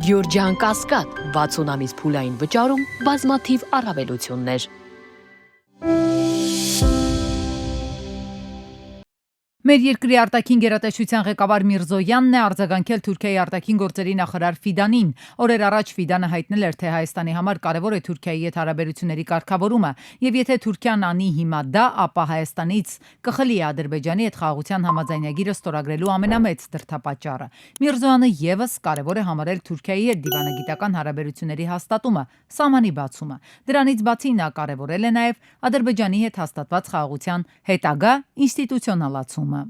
Գյորջյան Կասկադ 60 ամիս փուլային վճարում բազմաթիվ առավելություններ։ Մեր երկրի արտաքին գերատեսչության ղեկավար Միրզոյանն է արձագանքել Թուրքիայի արտաքին գործերի նախարար Ֆիդանին։ Օրեր առաջ Ֆիդանը հայտնել էր, թե Հայաստանի համար կարևոր է Թուրքիայի հետ հարաբերությունների կարգավորումը, եւ եթե Թուրքիան անի հիմա դա, ապա Հայաստանից կխլի Ադրբեջանի հետ խաղաղության համաձայնագիրը ստորագրելու ամենամեծ դրդապատճառը։ Միրզոյանը եւս կարևոր է համարել Թուրքիայի հետ դիվանագիտական հարաբերությունների հաստատումը, սահմանի բացումը։ Դրանից բացի նա կարևորել է նաեւ Ադրբեջանի հետ հաստատված խաղաղության հետագա ինստիտուցիոնալացումը։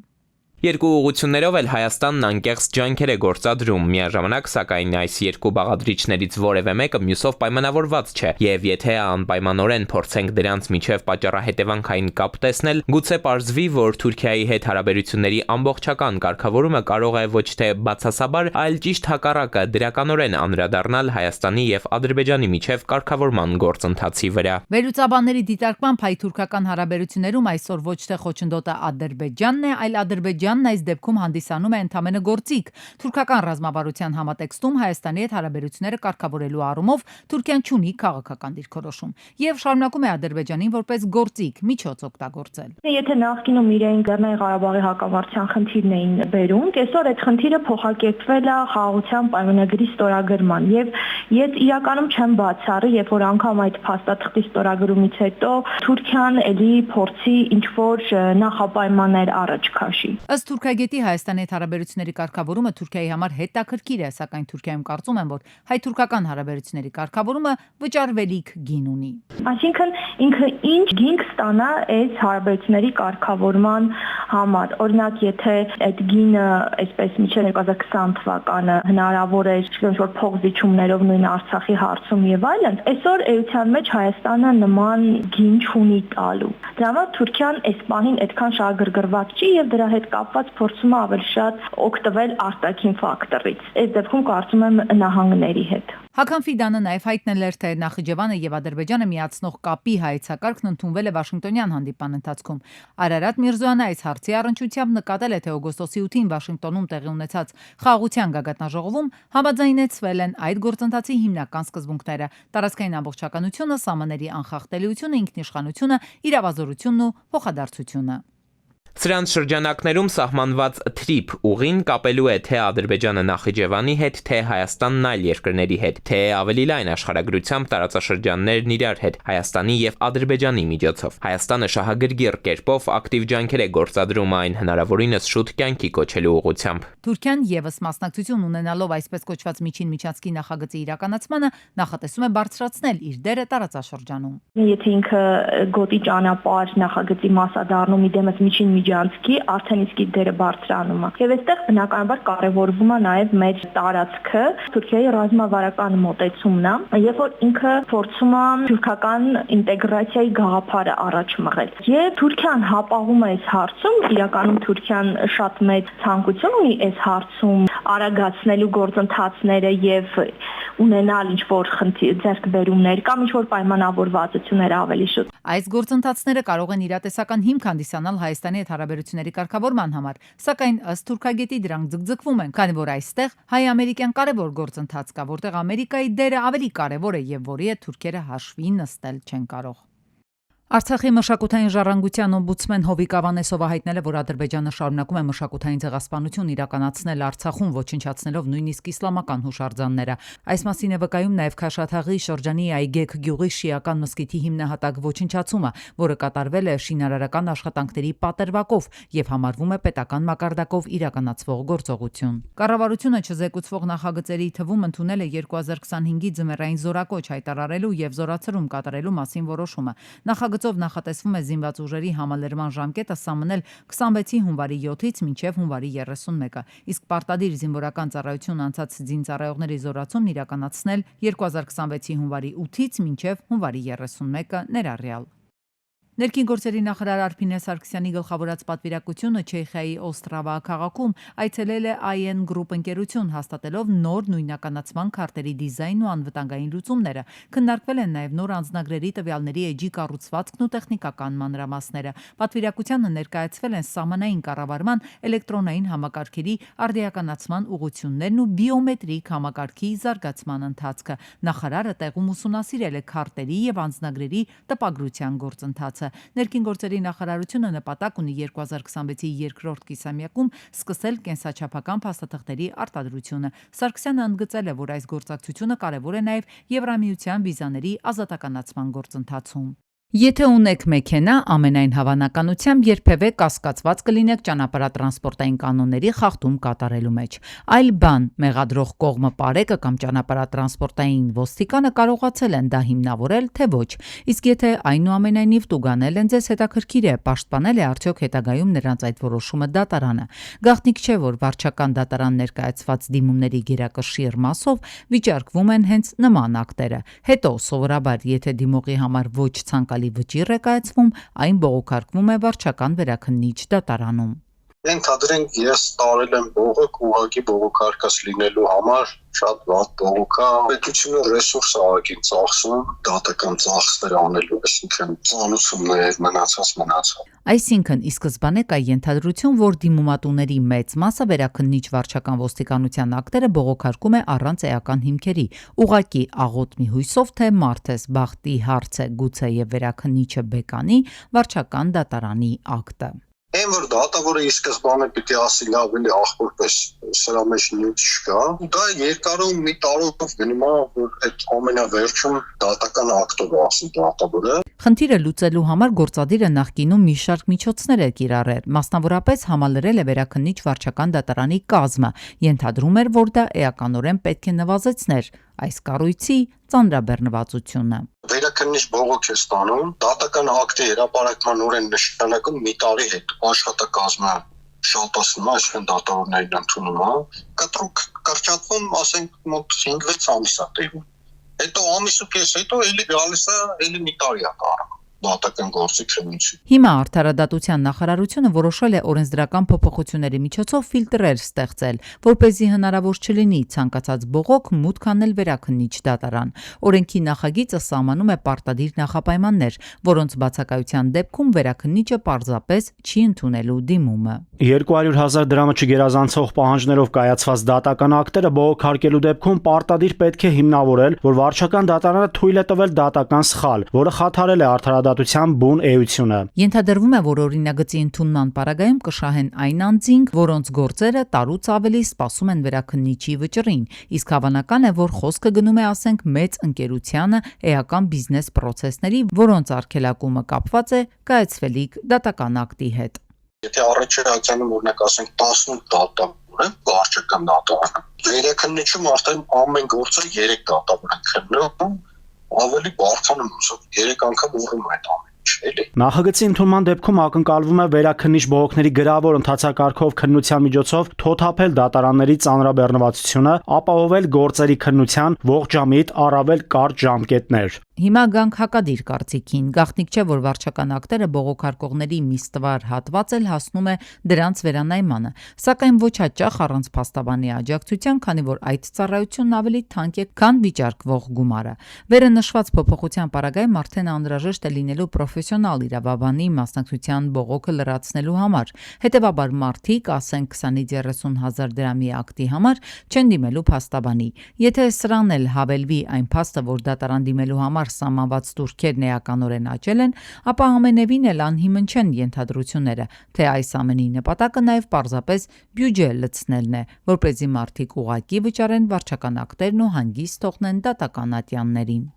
Երկու ուղղություններով էլ Հայաստանն անկեղծ ջանքեր է գործադրում, միաժամանակ սակայն այս երկու բաղադրիչներից որևէ մեկը մյուսով պայմանավորված չէ, եւ եթե անպայմանորեն փորձենք դրանց միջև պատճառահետևանքային կապ տեսնել, գուցե պարզվի, որ Թուրքիայի հետ հարաբերությունների ամբողջական կարգավորումը կարող է ոչ թե բացասաբար, այլ ճիշտ հակառակը դրականորեն անդրադառնալ Հայաստանի եւ Ադրբեջանի միջև կարգավորման գործընթացի վրա։ Վերլուծաբանների դիտարկմամբ հայ-թուրքական հարաբերություններում այսօր ոչ թե խոչընդոտը Ադրբեջանն է, այլ Ադրբեջանն այս դեպքում հանդիսանում է ընդամենը գործիք։ Թուրքական ռազմավարության համատեքստում Հայաստանի հետ հարաբերությունները կարգավորելու առումով Թուրքիան չունի քաղաքական դիրքորոշում եւ շարունակում է Ադրբեջանին որպես գործիք միջոց օգտագործել։ Եթե նախկինում իրեն Լեռնային Ղարաբաղի հակամարտության խնդիրն էին բերում, այսօր այդ խնդիրը փոխակերպվել է խաղաղության պայմանագրի ստորագրման եւ ես իրականում չեմ բացառի, երբ որ անգամ այդ փաստաթղթի ստորագրումից հետո Թուրքիան էլի փորձի ինչ որ նախապայմաններ առաջ քաշի։ Ըստ թուրքագետի Հայաստանի հետ հարաբերությունների կարգավորումը Թուրքիայի համար հետաքրքիր է, սակայն Թուրքիայում կարծում են, որ հայ-թուրքական հարաբերությունների կարգավորումը վճարվելիք գին ունի։ Այսինքն ինքը ինչ գինք ստանա այս հարաբերությունների կարգավորման համար։ Օրինակ, եթե այդ գինը այսպես մինչև 2020 թվականը հնարավոր է ինչ որ փոխզիջումներով նույն Արցախի հարցում եւ այլն, այսօր էության մեջ Հայաստանը նման գին չունի տալու։ Դրա համար Թուրքիան այս պահին այդքան շահագրգռված չի եւ դրա հետ կապված փորձում է ավելի շատ օգտվել արտաքին ֆակտորից։ Այս դեպքում կարծում եմ նահանգների հետ։ Հական Ֆիդանը նաև հայտնել էր, թե Նախիջևանը եւ Ադրբեջանը միացնող կապի հայեցակարգն ընդունվել է Վաշինգտոնյան հանդիպման ընթացքում։ Արարատ Միրզոյանը այս հարցի առնչությամբ նկատել է, թե օգոստոսի 8-ին Վաշինգտոնում տեղի ունեցած խաղաղության գագաթնաժողովում համաձայնեցվել են այդ գործընթացի հիմնական սկզբունքները՝ տարածքային ամբողջականությունը, սահմանների անխախտելիությունը, ինքնիշխանությունը, իրավազորությունն ու փոխադարձությունը։ Սրանց շրջանակներում սահմանված թրիփ ուղին կապելու է թե Ադրբեջանը Նախիջևանի հետ, թե Հայաստանն այլ երկրների հետ, թե ավելի լայն աշխարհագրությամբ տարածաշրջաններն իրար հետ, Հայաստանի եւ Ադրբեջանի միջոցով։ Հայաստանը շահագրգիռ կերպով ակտիվ ջանքեր է գործադրում այն հնարավորինս շուտ կյանքի կոչելու ուղղությամբ։ Թուրքիան եւս մասնակցություն ունենալով այսպես կոչված միջին միջանցքի նախագծի իրականացմանը նախատեսում է բարձրացնել իր դերը տարածաշրջանում։ Եթե ինքը գոտի ճանապարհ նախագծի մասադառնում իդեմս միջին միջանցքի արդեն իսկ դերը բարձրանում է։ Եվ այստեղ բնականաբար կարևորվում է նաև մեր տարածքը, Թուրքիայի ռազմավարական մոտեցումն է, երբ որ ինքը փորձում է թուրքական ինտեգրացիայի գաղափարը առաջ մղել։ Եվ Թուրքիան հապաղում է այս հարցում, իրականում Թուրքիան շատ մեծ ցանկություն ունի այս հարցում արագացնելու գործընթացները եւ ունենալ ինչ որ ձեռքբերումներ կամ ինչ որ պայմանավորվածություններ ավելի շուտ։ Այս գործընթացները կարող են իրատեսական հիմք հանդիսանալ Հայաստանի հետ հարաբերությունների կարգավորման համար, սակայն ըստ թուրքագետի դրանք ձգձգվում են, քանի որ այստեղ հայ-ամերիկյան կարևոր գործընթաց կա, որտեղ Ամերիկայի դերը ավելի կարևոր է եւ որի հետ թուրքերը հաշվի նստել չեն կարող։ Արցախի մշակութային ժառանգության օմբուդսմեն Հովիկ Ավանեսովը հայտնել է, որ Ադրբեջանը շարունակում է մշակութային ցեղասպանություն իրականացնել Արցախում, ոչնչացնելով նույնիսկ իսլամական հուշարձանները։ Այս մասին է վկայում նաև Քաշաթաղի շրջանի Այգեկ գյուղի շիական մզկիթի հիմնահատակ ոչնչացումը, որը կատարվել է շինարարական աշխատանքների պատրվակով եւ համարվում է պետական մակարդակով իրականացվող գործողություն։ Կառավարությունը չզեկուցվող նախագծերի թվում ընդունել է 2025-ի ձմեռային զորակոչ հայտարարելու եւ զորացրում կատարելու մասին որոշումը։ Նախագծով նախատեսվում է զինված ուժերի համալրման ժամկետը սահմնել 26 հունվարի 7-ից մինչև հունվարի 31-ը, իսկ պարտադիր զինվորական ծառայություն անցած զինծառայողների զորացումն իրականացնել 2026-ի հունվարի 8-ից մինչև հունվարի 31-ը ներառյալ։ Ներքին գործերի նախարար Արփինե Սարգսյանի գլխավորած պատվիրակությունը Չեխիայի Օստրավա քաղաքում այցելել է IN Group ընկերություն, հաստատելով նոր նույնականացման քարտերի դիզայնն ու անվտանգային լուծումները։ Քննարկվել են նաև նոր անձնագրերի տվյալների էջի կառուցվածքն ու տեխնիկական մանրամասները։ Պատվիրակությանը ներկայացվել են սահմանային կառավարման էլեկտրոնային համակարգերի արդիականացման ուղղություններն ու բիոմետրիկ համակարգի զարգացման ընթացքը։ Նախարարը տեղում ուսումնասիրել է քարտերի եւ անձնագրերի տպագրության գործընթացը։ Ներքին գործերի նախարարությունը նպատակ ունի 2026-ի երկրորդ կիսամյակում սկսել կենսաչափական փաստաթղթերի արտադրությունը։ Սարգսյանը ընդգծել է, որ այս գործակցությունը կարևոր է նաև Եվրամիության վիզաների ազատականացման գործընթացում։ Եթե ունեք մեքենա, ամենայն հավանականությամբ երբևէ կասկածված կլինեք ճանապարհատրանսպորտային կանոնների խախտում կատարելու մեջ։ Այլ բան, մեղադրող կողմը Պարեկը կամ ճանապարհատրանսպորտային ոստիկանը կարողացել են դա հիմնավորել, թե ոչ։ Իսկ եթե այնուամենայնիվ տուգանել են ձեզ, հետաքրքիր է, պաշտպանել է արդյոք հետագայում նրանց այդ որոշումը դատարանը։ Գաղտնիք չէ, որ վարչական դատարան ներկայացված դիմումների գերակշիռ մասով վիճարկվում են հենց նման ակտերը։ Հետո սովորաբար, եթե դիմողի համար ոչ ցանկալի վճիռ է կայացվում, այն բողոքարկվում է վարչական վերաքննիչ դատարանում։ Ենթադրենք ես տարել եմ բողոք ուղղակի բողոքարկած լինելու համար, շատ վատ բողոք է, պետությունը ռեսուրս աղագին ծախսում, դատական ծախսներ անելու, այսինքն ծանուցումներ, մնացած։ Այսինքն, ի սկզբանե կա ենթադրություն, որ դիմումատուների մեծ մասը վերաքննիչ վարչական ոստիկանության ակտերը բողոքարկում է առանց էական հիմքերի, ուղղակի աղոտ մի հույսով, թե մարդես բախտի հարց է, գուցե եւ վերաքննիչը բեկանի վարչական դատարանի ակտը։ Այն որ դատավորը ի սկզբանե պիտի ասի լավ էլի ախորպես սրա մեջ նյութ չկա, դա երկարում մի տարով գնում է, որ այդ ամենավերջում դատական ակտով ասի դատավորը։ Խնդիրը լուծելու համար գործադիրը նախկինում մի շարք միջոցներ է կիրառել, մասնավորապես համալրել է վերաքննիչ վարչական դատարանի կազմը, ենթադրում էր, որ դա էականորեն պետք է նվազեցներ այս կառույցի ծանրաբեռնվածությունը։ Վերաքննիչ բողոք է ստանում, դատական ակտի հրապարակման օրեն նշանակում մի տարի հետ աշխատակազմը շատացնում է, այսինքն դատավորներին ընդունում է, կտրուկ կրճատվում, ասենք մոտ 5-6 ամիս է տևում։ Հետո ամիսու կես հետո էլի գալիս է, էլի մի տարի է կարողանում դատական գործի քննություն։ Հիմա Արդարադատության նախարարությունը որոշել է օրենսդրական փոփոխությունների միջոցով ֆիլտրեր ստեղծել, որպեսզի հնարավոր չլինի ցանկացած բողոք մուտք անել վերաքննիչ դատարան։ Օրենքի նախագիծը սահմանում է պարտադիր նախապայմաններ, որոնց բացակայության դեպքում վերաքննիչը պարզապես չի ընդունելու դիմումը։ 200,000 դրամը չգերազանցող պահանջներով կայացված դատական ակտերը բողոքարկելու դեպքում պարտադիր պետք է հիմնավորել, որ վարչական դատարանը թույլ է տվել դատական սխալ, որը խաթարել է արդարադատության բուն էությունը։ Ենթադրվում է, որ օրինագծի ընդունման պարագայում կշահեն այն անձինք, որոնց գործերը տարուց ավելի սպասում են վերաքննիչի վճռին, իսկ հավանական է, որ խոսքը գնում է, ասենք, մեծ ընկերությանը էական բիզնես պրոցեսների, որոնց արգելակումը կապված է կայացվելիք դատական ակտի հետ։ Եթե առաջարկանում օրինակ ասենք 18 դատավոր է, վարչական դատարանը, վերաքննիչում արդեն ամեն գործը 3 դատավոր են քննում, ավելի բարդանում ուսով 3 անգամ ուռում այդ ամեն ինչ, էլի։ Նախագծի ընդունման դեպքում ակնկալվում է վերաքննիչ բողոքների գրավոր ընթացակարգով քննության միջոցով թոթափել դատարանների ծանրաբեռնվածությունը, ապահովել գործերի քննության ողջամիտ առավել կարճ ժամկետներ։ Հիմա գանք հակադիր կարծիքին։ Գաղտնիք չէ, որ վարչական ակտերը բողոքարկողների մի ստվար հատված էլ հասնում է դրանց վերանայմանը, սակայն ոչ հաճախ առանց փաստաբանի աջակցության, քանի որ այդ ծառայությունն ավելի թանկ է, քան վիճարկվող գումարը։ Վերը նշված փոփոխության պարագայում արդեն անհրաժեշտ է լինելու պրոֆեսիոնալ իրավաբանի մասնակցության բողոքը լրացնելու համար։ Հետևաբար մարդիկ, ասենք 20-30,000 դրամի ակտի համար, չեն դիմելու փաստաբանի։ Եթե սրան էլ հավելվի այն փաստը, որ դատարան դիմելու համար սահմանված տուրքերն էականորեն աճել են, ապա ամենևին էլ անհիմն չեն ենթադրությունները, թե այս ամենի նպատակը նաև պարզապես բյուջե լցնելն է, որպեսզի մարդիկ ուղղակի վճարեն վարչական ակտերն ու հանգիստ թողնեն դատական ատյաններին։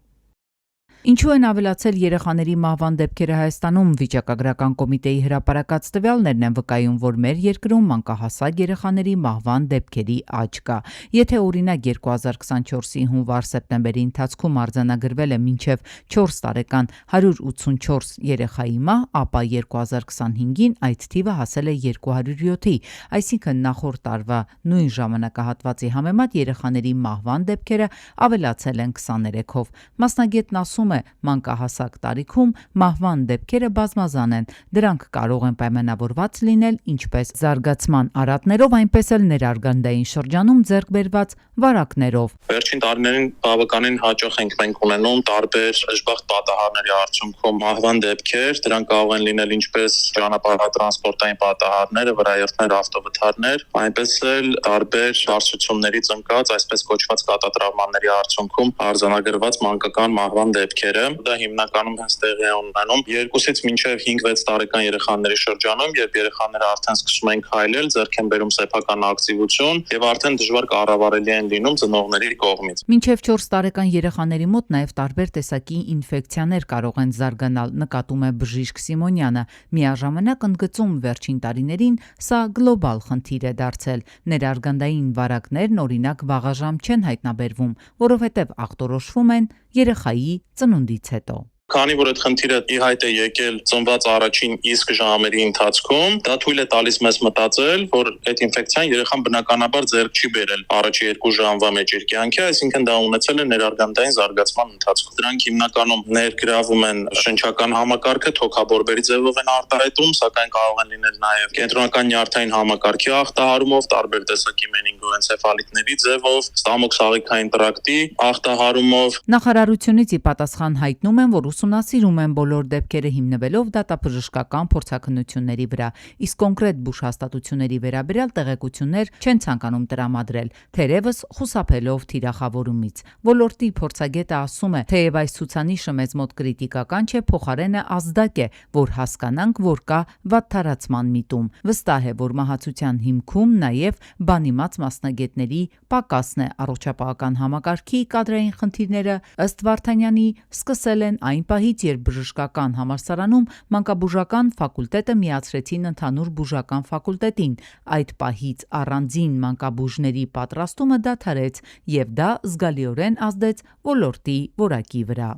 Ինչու են ավելացել երեխաների մահվան դեպքերը Հայաստանում, վիճակագրական կոմիտեի հրապարակած տվյալներն են վկայում, որ մեր երկրում մանկահասակ երեխաների մահվան դեպքերի աճ կա։ Եթե օրինակ 2024-ի հունվար-սեպտեմբերի ընթացքում արձանագրվել է մինչև 4 տարեկան 184 երեխայի մահ, ապա 2025-ին այդ թիվը հասել է 207-ի, այսինքն նախորդ տարվա նույն ժամանակահատվածի համեմատ երեխաների մահվան դեպքերը ավելացել են 23-ով։ Մասնագետն ասում է, մանկահասակ տարիքում մահվան դեպքերը բազմազան են։ Դրանք կարող են պայմանավորված լինել ինչպես զարգացման արատներով, այնպես էլ ներարգանդային շրջանում ձեռք բերված վարակներով։ Վերջին տարիներին բավականին հաճախ ենք մենք ունենում տարբեր դժբախտ պատահարների արդյունքում մահվան դեպքեր, դրանք կարող են լինել ինչպես ճանապարհատրանսպորտային պատահարները, վրայերթներ, ավտովթարներ, այնպես էլ տարբեր բարձրություններից ընկած, այսպես կոչված կատատրավմաների արդյունքում արձանագրված մանկական մահվան դեպքերը։ Դա հիմնականում հենց տեղի է ունենում 2-ից մինչև 5-6 տարեկան երեխաների շրջանում, երբ երեխաները արդեն սկսում են քայլել, ձեռք են բերում սեփական ակտիվություն եւ արդեն դժվար կառավարելի են լինում ծնողների կողմից։ Մինչև 4 տարեկան երեխաների մոտ նաև տարբեր տեսակի ինֆեկցիաներ կարող են զարգանալ, նկատում է բժիշկ Սիմոնյանը։ Միաժամանակ ընդգծում վերջին տարիներին սա գլոբալ խնդիր է դարձել։ Ներարգանդային վարակներն օրինակ վաղաժամ չեն հայտնաբերվում, որովհետև ախտորոշվում են երեխայի ծնունդից հետո։ Քանի որ այդ խնդիրը ի հայտ է եկել ծնված առաջին իսկ ժամերի ընթացքում, դա թույլ է տալիս մեզ մտածել, որ այդ ինֆեկցիան երեխան բնականաբար ձեռք չի բերել առաջի 2 ժամվա մեջ իր կյանքի, այսինքն դա ունեցել է ներարգանդային զարգացման ընթացքում։ Դրանք հիմնականում ներգրավում են շնչական համակարգը, թոքաբորբերի ձևով են արտահայտում, սակայն կարող են լինել նաև կենտրոնական նյարդային համակարգի ախտահարումով, տարբեր տեսակի մենինգոենցեֆալիտների ձևով, ստամոքսաղիքային տրակտի ախտահարումով։ Նախարարությունից ի պատասխան հայտնում են, որ ուսումնասիրում են բոլոր դեպքերը հիմնվելով դատաբժշկական փորձաքննությունների վրա, իսկ կոնկրետ բուժհաստատությունների վերաբերյալ տեղեկություններ չեն ցանկանում տրամադրել, թերևս խուսափելով թիրախավորումից։ Ոլորտի փորձագետը ասում է, թեև այս ցուցանիշը մեզ մոտ կրիտիկական չէ, փոխարենը ազդակ է, որ հասկանանք, որ կա վատթարացման միտում։ Վստահ է, որ մահացության հիմքում նաև բանիմաց մասնագետների պակասն է։ Առողջապահական համակարգի կադրային խնդիրները ըստ Վարդանյանի սկսել են այն պահից, երբ բժշկական համալսարանում մանկաբուժական ֆակուլտետը միացրեցին ընդհանուր բուժական ֆակուլտետին։ Այդ պահից առանձին մանկաբուժների պատրաստումը դադարեց, եւ դա զգալիորեն ազդեց ոլորտի որակի վրա։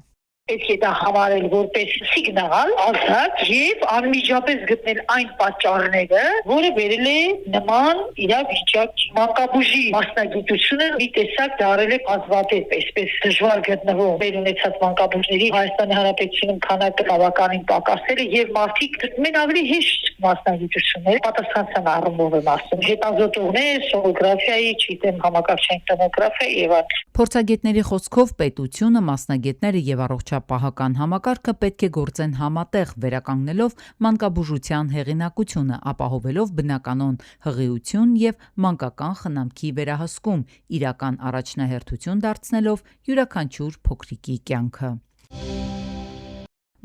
Պետք է դա համարել որպես սիգնալ, ազատ եւ անմիջապես գտնել այն պատճառները, որը վերել է նման իրավիճակ։ Մանկաբուժի մասնագիտությունը մի տեսակ դարել է ազվատեպ, այսպես դժվար գտնվող մեր ունեցած մանկաբուժների Հայաստանի Հանրապետությունում քանակը բավականին պակասել է եւ մարդիկ գտնում են ավելի հեշտ մասնագիտություններ, պատասխանատվության առումով եմ ասում, հետազոտողներ, սոնոգրաֆիայի, չգիտեմ, համակարգչային տոմոգրաֆիա եւ այլն։ Փորձագետների խոսքով պետությունը, մասնագետները եւ առողջապահական համակարգը պետք է գործեն համատեղ, վերականգնելով մանկաբուժության հեղինակությունը, ապահովելով բնականon հղիություն եւ մանկական խնամքի վերահսկում, իրական առաջնահերթություն դարձնելով յուրաքանչյուր փոքրիկի կյանքը։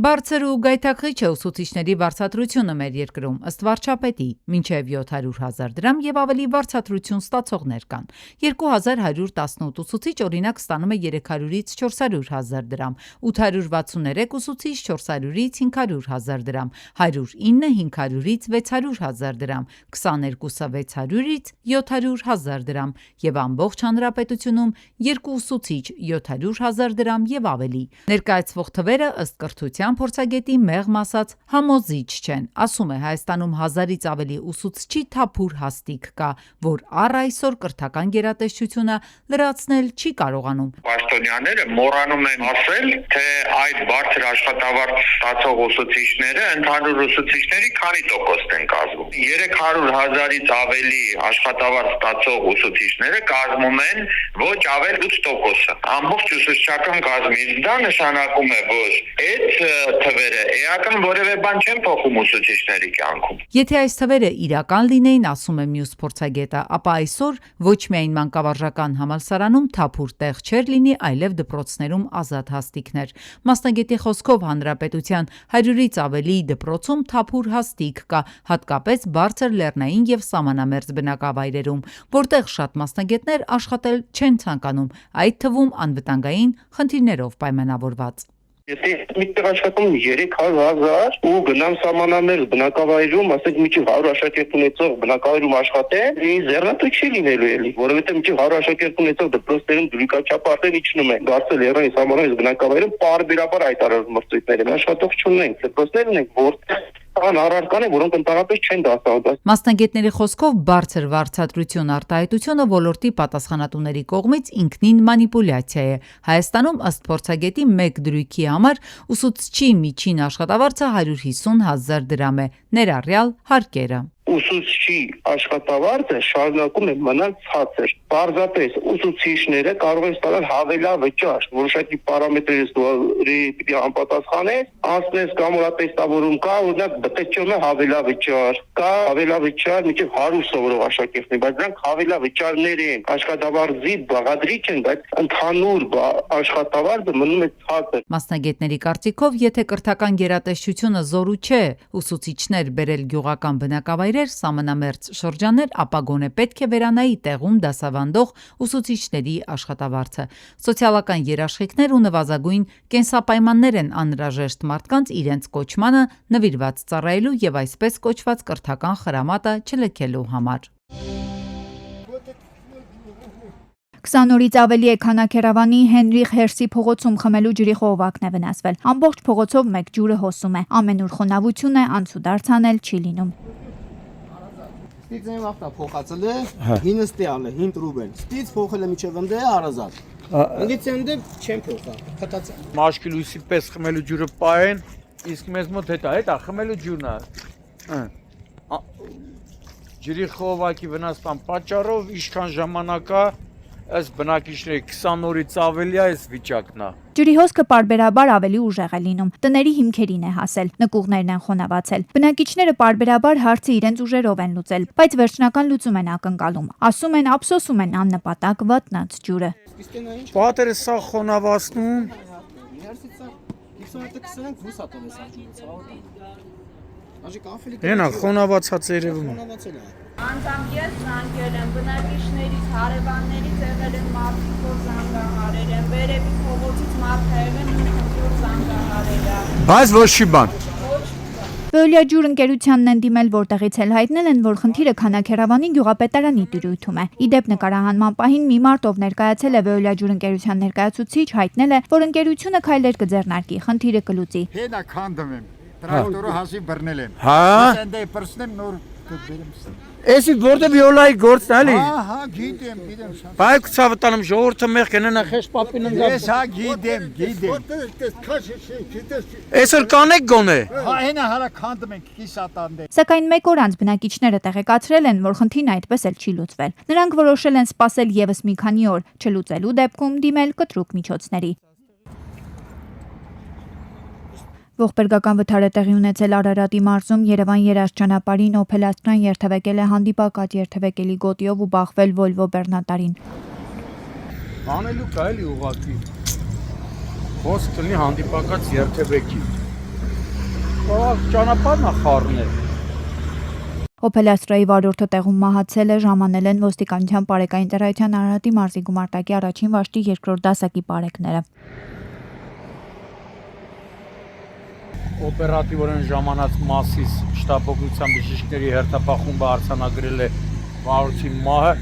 Բարձր ու գայթակղիչ է ուսուցիչների վարձատրությունը մեր երկրում, ըստ վարչապետի, մինչև 700,000 դրամ եւ ավելի վարձատրություն ստացողներ կան։ 2118 ուսուցիչ օրինակ ստանում է 300-ից 400,000 դրամ, 863 ուսուցիչ 400-ից 500,000 դրամ, 109 500-ից 600,000 դրամ, 22-ը 600-ից 700,000 դրամ եւ ամբողջ հանրապետությունում 2 ուսուցիչ 700,000 դրամ եւ ավելի։ Ներկայացվող թվերը ըստ կրթության փորձագետի մեղմ ասած համոզիչ չեն։ Ասում է, Հայաստանում 1000-ից ավելի ուսուցչի թափուր հաստիք կա, որ առ այսօր կրթական գերատեսչությունը լրացնել չի կարողանում։ Պաշտոնյաները մոռանում են ասել, թե այդ բարձր աշխատավարձ ստացող ուսուցիչները ընդհանուր ուսուցիչների քանի տոկոսն են կազմում։ 300,000-ից ավելի աշխատավարձ ստացող ուսուցիչները կազմում են ոչ ավել 8%-ը։ Ամբողջ ուսուցչական կազմից դա նշանակում է, որ այդ թվերը էական որևէ բան չեն փոխում ուսուցիչների կյանքում։ Եթե այս թվերը իրական լինեին, ասում է մյուս փորձագետը, ապա այսօր ոչ միայն մանկավարժական համալսարանում թափուր տեղ չէր լինի, այլև դպրոցներում ազատ հաստիքներ։ Մասնագետի խոսքով հանրապետության 100-ից ավելի դպրոցում թափուր հաստիք կա, հատկապես բարձր լեռնային եւ սահմանամերձ բնակավայրերում, որտեղ շատ մասնագետներ աշխատել չեն ցանկանում, այդ թվում անվտանգային խնդիրներով պայմանավորված։ Եթե միտեղ աշխատում 300,000 ու գնամ սահմանամերձ բնակավայրում, ասենք միջի 100 աշակերտ ունեցող բնակավայրում աշխատեն, ձեռնատու չի լինելու էլի, որովհետև միջի 100 աշակերտ ունեցող դպրոցներում դուրիքաչափը արդեն իջնում է։ Բարձր լեռնային սահմանամերձ բնակավայրում պարբերաբար այդ արարմրցույթներ են, աշխատող չունենք, դպրոցներ ունենք, որտեղ Կան առարկան է, որոնք ընդհանրապես չեն դասավորված։ Մասնագետների խոսքով բարձր վարձատրություն արտահայտությունը ոլորտի պատասխանատուների կողմից ինքնին մանիպուլյացիա է։ Հայաստանում ըստ փորձագետի մեկ դրույքի համար ուսուցչի միջին աշխատավարձը 150,000 դրամ է, ներառյալ հարկերը։ Ուսուցչի աշխատավարձը շարունակում է մնալ ցածր։ Պարզապես ուսուցիչները կարող են ստանալ հավելավճար, որոշակի պարամետրերի պիտի անպատասխանեն, անցնես կամ օրատեստավորում կա, օրինակ բտեճում է հավելավճար, կա հավելավճար մինչև 100 սովորող աշակերտներ, բայց դրանք հավելավճարներ են, աշխատավարձի բաղադրիչ են, բայց ընդհանուր աշխատավարձը մնում է ցածր։ Մասնագետների կարծիքով, եթե կրթական գերատեսչությունը զորու չէ ուսուցիչներ բերել գյուղական բնակավայրեր, սահմանամերձ շրջաններ, ապա գոնե պետք է վերանայի տեղում դասավանդող ուսուցիչների աշխատավարձը։ Սոցիալական երաշխիքներ ու նվազագույն կենսապայմաններ են անհրաժեշտ մարդկանց իրենց կոչմանը նվիրված ծառայելու եւ այսպես կոչված կրթական խրամատը չլքելու համար։ 20 օրից ավելի է Քանաքերավանի Հենրիխ Հերսի փողոցում խմելու ջրի խողովակն է վնասվել։ Ամբողջ փողոցով մեկ ջուրը հոսում է։ Ամենուր խոնավություն է, անցուդարձ անել չի լինում։ Ստիծեն վախտա փոխածել է, 9 ստիալ է, 5 ռուբել։ Ստիծ փոխել է միջև ընդ է հարազատ։ Ինձ ընդ չեմ փոխա, խտած։ Մաշկի լույսի պես խմելու ջուրը պայեն, իսկ մեզ մոտ հետա խմելու ջուրն է։ Ջրի խողովակի վնասման պատճառով ինչքան ժամանակա այս բնակիչների 20 օրից ավելի է այս վիճակն է։ Ջրի հոսքը պարբերաբար ավելի ուժեղ է լինում, տների հիմքերին է հասել, նկուղներն են խոնավացել։ Բնակիչները պարբերաբար հարցը իրենց ուժերով են լուծել, բայց վերջնական լուծում են ակնկալում։ Ասում են, ափսոսում են աննպատակ վատնած ջուրը։ Պատերը սա խոնավացնում։ Ենա խոնավացած երևում է։ Անդամ ես զանգել եմ բնակիչներից, հարևաններից եղել են մարդիկ, որ զանգահարել են, վերևի փողոցից մարդ եղել են, որ զանգահարել է։ Բայց ոչ չի բան։ Վեոլիա ջուր ընկերությանն են դիմել, որտեղից էլ հայտնել են, որ խնդիրը Քանաքերավանի գյուղապետարանի տիրույթում է։ Իդեպ նկարահանման պահին մի մարդ, ով ներկայացել է Վեոլիա ջուր ընկերության ներկայացուցիչ, հայտնել է, որ ընկերությունը քայլեր կձեռնարկի, խնդիրը կլուծի։ Հենա քանդում եմ, տրակտորը հասի բռնել եմ։ Հա։ Դե պրսնեմ նոր կբերեմ։ Էսի որտե վիոլայի գործն էլի։ Հա, գիտեմ։ Բայց ցավը տանում ժողովուրդը մեղ կնենա խեշ պապին ընկա։ Ես հա գիտեմ։ Այսօր կանեք գոնե։ Հա, հենա հալա քանդում ենք կիսատանդե։ Սակայն մեկ օր անց բնակիչները տեղեկացրել են, որ խնդիրն այդպես էլ չի լուծվել։ Նրանք որոշել են սպասել եւս մի քանի օր, չլուծելու դեպքում դիմել կտրուկ միջոցների։ Ողբերգական վթար է տեղի ունեցել Արարատի մարզում Երևան երաշտ ճանապարհին Opel Astra-ն երթևեկել է հանդիպակաց երթևեկելի գոտիով ու բախվել Volvo Bernattar-ին։ Անելու կա էլի ուղղակի։ Խոսք կլինի հանդիպակաց երթևեկի։ Ճանապարհն է խառնել։ Opel Astra-ի վարորդը տեղում մահացել է, ժամանել են ոստիկանության բարեկային ծառայության Արարատի մարզի գումարտակի առաջին վաշտի 2-րդ դասակի բարեկները։ Օպերատիվորեն ժամանած մասիս շտապօգնության բժիշկների հերթապախումբը արձանագրել է վարորդի մահը։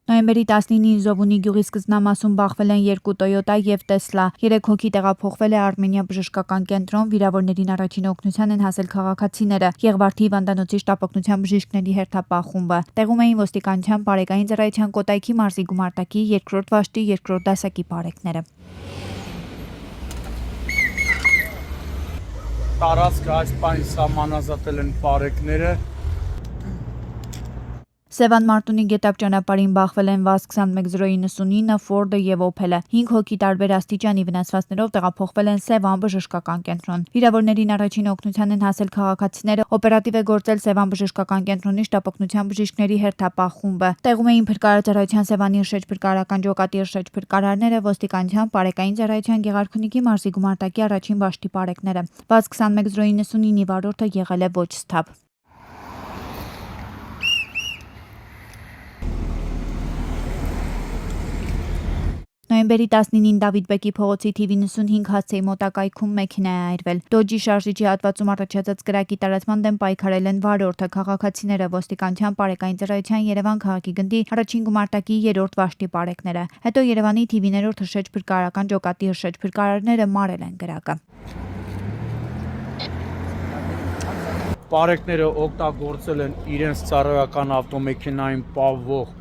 Նոյեմբերի 19-ին Զովունի գյուղի սկզբնամասում բախվել են 2 Toyota եւ Tesla։ 3 հոգի տեղափոխվել է Արմենիա բժշկական կենտրոն, վիրավորներին առաջին օգնության են հասել քաղաքացիները։ Եղվարդի Վանդանոցի շտապօգնության բժիշկների հերթապախումբը։ Տեղում էին ոստիկանության բարեկային ծառայության Կոտայքի մարզի գումարտակի 2-րդ վաշտի 2-րդ դասակի բարեկները։ Տարածքը այս պայն սահմանազատել են բարեկները։ Սևան Մարտունի գետակ ճանապարհին բախվել են ՎԱԶ 21099, Ford-ը եւ Opel-ը։ 5 հոգի տարբեր աստիճանի վնասվածքներով տեղափոխվել են Սևան բժշկական կենտրոն։ Վիրավորներին առաջին օգնության են հասել քաղաքացիները։ Օպերատիվ է գործել Սևան բժշկական կենտրոնի շտապօգնության բժիշկների հերթապախումբը։ Տեղում էին փրկարարության Սևանի շրջփրկարարական ջոկատի շրջփրկարարները, ոստիկանության բարեկային ծառայության Գեղարքունիքի մարզի գումարտակի առաջին վաշտի բարեկները։ ՎԱԶ 21099-ի վարորդը եղել է ոչ սթափ։ Նոյեմբերի 19-ին Դավիթբեկի փողոցի T95 հասցեի մոտակայքում մեքենա է այրվել։ Դոջի շարժիչի հատվածում առաջացած կրակի տարածման դեմ պայքարել են վարորդը, քաղաքացիները, ոստիկանության բարեկային ծառայության Երևան քաղաքի գնդի առաջին գումարտակի 3-րդ վաշտի բարեկները։ Հետո Երևանի TV-ներորդ հրշեջ փրկարարական ջոկատի հրշեջ փրկարարները մարել են կրակը։ Պարեկները օգտագործել են իրենց ծառայական ավտոմեքենային պահվող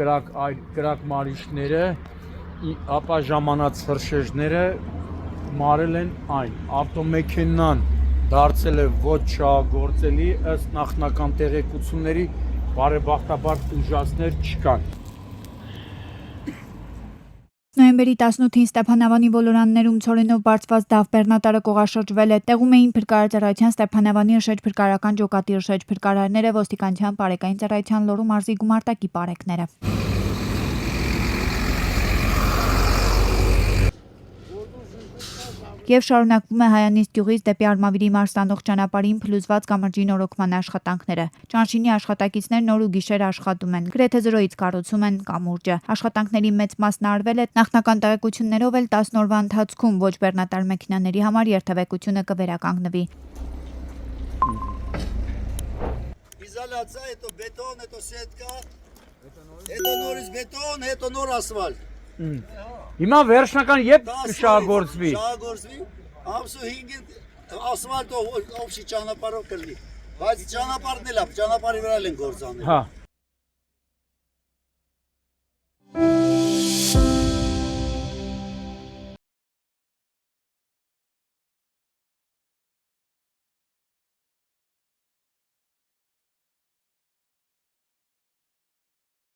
կրակ մարիչները, ապա ժամանած հրշեջները մարել են այն։ Ավտոմեքենան դարձել է ոչ չագործելի, ըստ նախնական տեղեկությունների բարեբախտաբար ուժասներ չկան։ Նոյեմբերի 18-ին Ստեփանավանի ոլորաններում ցորենով բարձված դավ բեռնատարը կողաշրջվել է։ Տեղում էին փրկարարության Ստեփանավանի ըշեջ փրկարարական ջոկատի ըշեջ փրկարարները, ոստիկանության բարեկային ծառայության Լոռու մարզի գումարտակի պարեկները։ Եվ շարունակվում է Հայանիստ գյուղից դեպի Արմավիրի մարզ տանող ճանապարհին փլուզված կամրջի նորոգման աշխատանքները։ Ճանշինի աշխատակիցներ նոր ու գիշեր աշխատում են։ Գրեթե զրոյից կառուցում են կամուրջը։ Աշխատանքների մեծ մասն արվել է, նախնական տեղեկություններով էլ 10 օրվա ընթացքում ոչ բեռնատար մեքենաների համար երթևեկությունը կվերականգնվի։ Իզոլացիա, հետո բետոն, հետո սետկա, հետո նորից բետոն, հետո նոր ասֆալտ։ Հիմա վերջնական երբ կշահագործվի։ Շահագործվի, ամսու 5-ին ասֆալտով օբշի ճանապարհով կլինի, բայց ճանապարհն էլ է, ճանապարհի վրա են գործանել։ Հա։